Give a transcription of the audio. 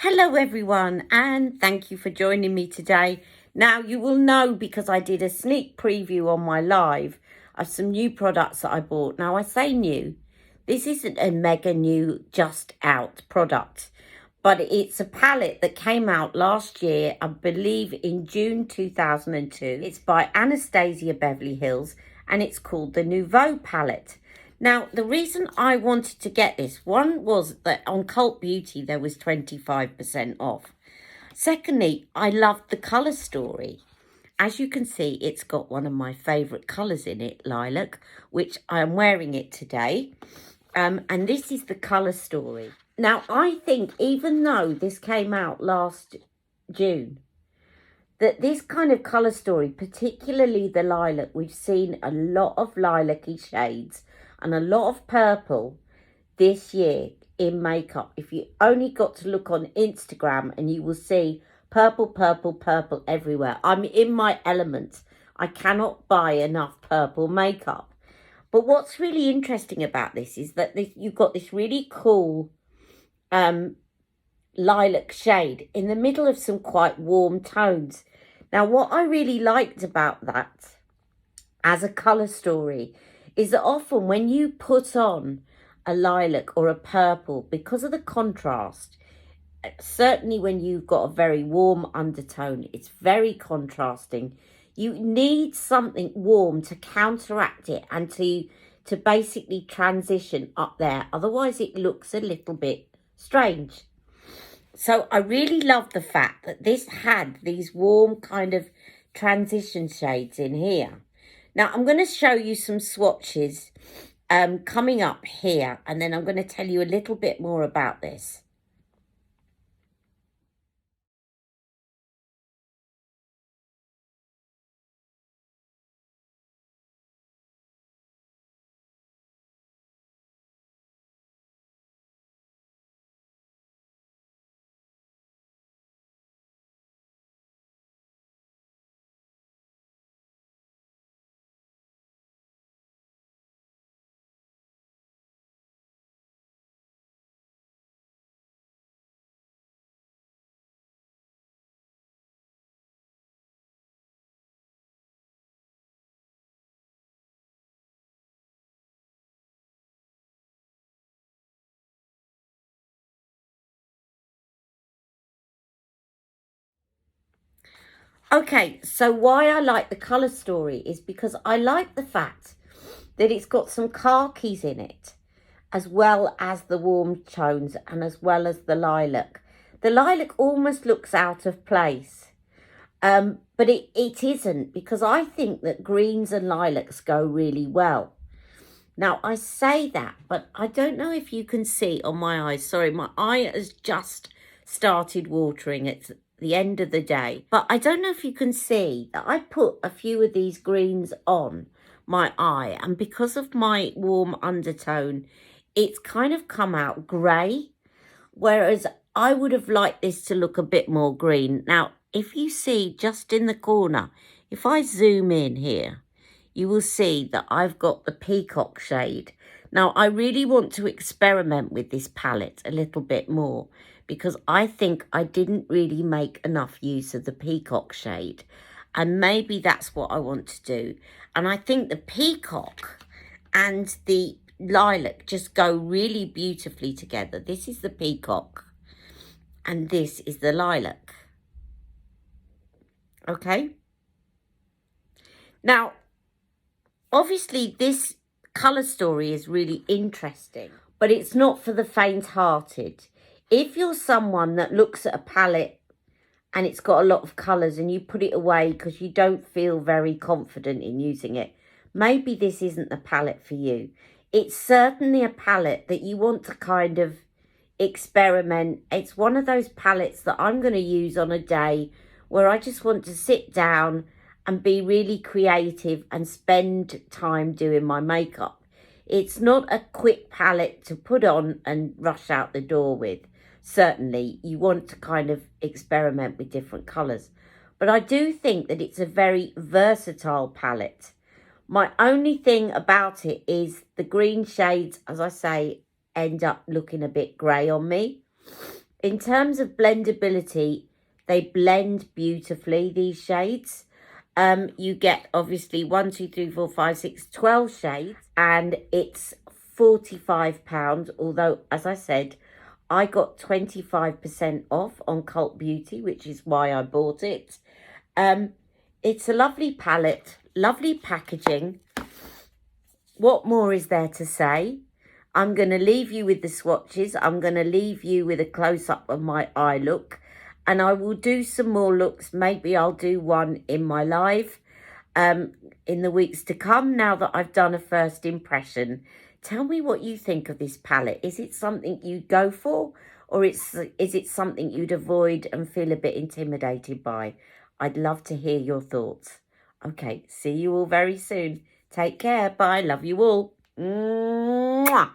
Hello everyone, and thank you for joining me today. Now you will know because I did a sneak preview on my live of some new products that I bought. Now I say new, this isn't a mega new just out product, but it's a palette that came out last year, I believe in June 2002. It's by Anastasia Beverly Hills and it's called the Nouveau palette. Now, the reason I wanted to get this, one was that on Cult Beauty there was 25% off. Secondly, I loved the colour story. As you can see, it's got one of my favourite colours in it, lilac, which I am wearing it today. And this is the colour story. Now, I think even though this came out last June, that this kind of colour story, particularly the lilac, we've seen a lot of lilac-y shades and a lot of purple this year in makeup. If you only got to look on Instagram and you will see purple, purple, purple everywhere. I'm in my element. I cannot buy enough purple makeup. But what's really interesting about this is that you've got this really cool lilac shade in the middle of some quite warm tones. Now, what I really liked about that as a colour story is that often when you put on a lilac or a purple, because of the contrast, certainly when you've got a very warm undertone, it's very contrasting. You need something warm to counteract it and to basically transition up there. Otherwise, it looks a little bit strange. So I really love the fact that this had these warm kind of transition shades in here. Now, I'm going to show you some swatches coming up here, and then I'm going to tell you a little bit more about this. Okay, so why I like the colour story is because I like the fact that it's got some khakis in it, as well as the warm tones and as well as the lilac. The lilac almost looks out of place, but it isn't, because I think that greens and lilacs go really well. Now, I say that, but I don't know if you can see on my eyes. Sorry, my eye has just started watering. It's the end of the day. But I don't know if you can see that I put a few of these greens on my eye. And because of my warm undertone, it's kind of come out grey. Whereas I would have liked this to look a bit more green. Now, if you see just in the corner, if I zoom in here, you will see that I've got the peacock shade. Now, I really want to experiment with this palette a little bit more because I think I didn't really make enough use of the peacock shade. And maybe that's what I want to do. And I think the peacock and the lilac just go really beautifully together. This is the peacock and this is the lilac. Okay? Now, obviously, this colour story is really interesting, but it's not for the faint-hearted. If you're someone that looks at a palette and it's got a lot of colours and you put it away because you don't feel very confident in using it, maybe this isn't the palette for you. It's certainly a palette that you want to kind of experiment. It's one of those palettes that I'm going to use on a day where I just want to sit down and be really creative and spend time doing my makeup. It's not a quick palette to put on and rush out the door with. Certainly, you want to kind of experiment with different colours. But I do think that it's a very versatile palette. My only thing about it is the green shades, as I say, end up looking a bit grey on me. In terms of blendability, they blend beautifully, these shades. You get obviously 1, 2, 3, 4, 5, 6, 12 shades, and it's £45. Although, as I said, I got 25% off on Cult Beauty, which is why I bought it. It's a lovely palette, lovely packaging. What more is there to say? I'm going to leave you with the swatches. I'm going to leave you with a close-up of my eye look. And I will do some more looks. Maybe I'll do one in my live in the weeks to come, now that I've done a first impression. Tell me what you think of this palette. Is it something you'd go for? Or is it something you'd avoid and feel a bit intimidated by? I'd love to hear your thoughts. Okay, see you all very soon. Take care. Bye. Love you all. Mwah.